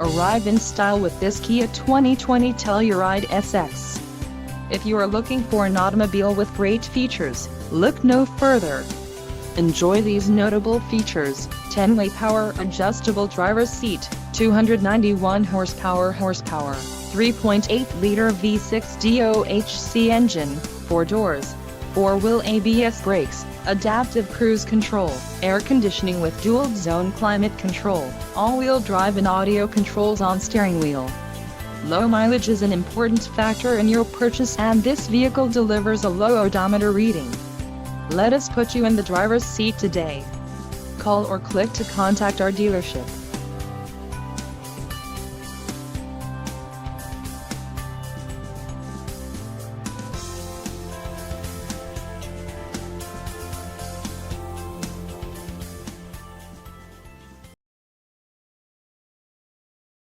Arrive in style with this Kia 2020 Telluride SX. If you are looking for an automobile with great features, look no further. Enjoy these notable features: 10-way power adjustable driver's seat, 291 horsepower, 3.8-liter V6 DOHC engine, 4 doors, 4-wheel ABS brakes, adaptive cruise control, air conditioning with dual-zone climate control, all-wheel drive and audio controls on steering wheel. Low mileage is an important factor in your purchase, and this vehicle delivers a low odometer reading. Let us put you in the driver's seat today. Call or click to contact our dealership.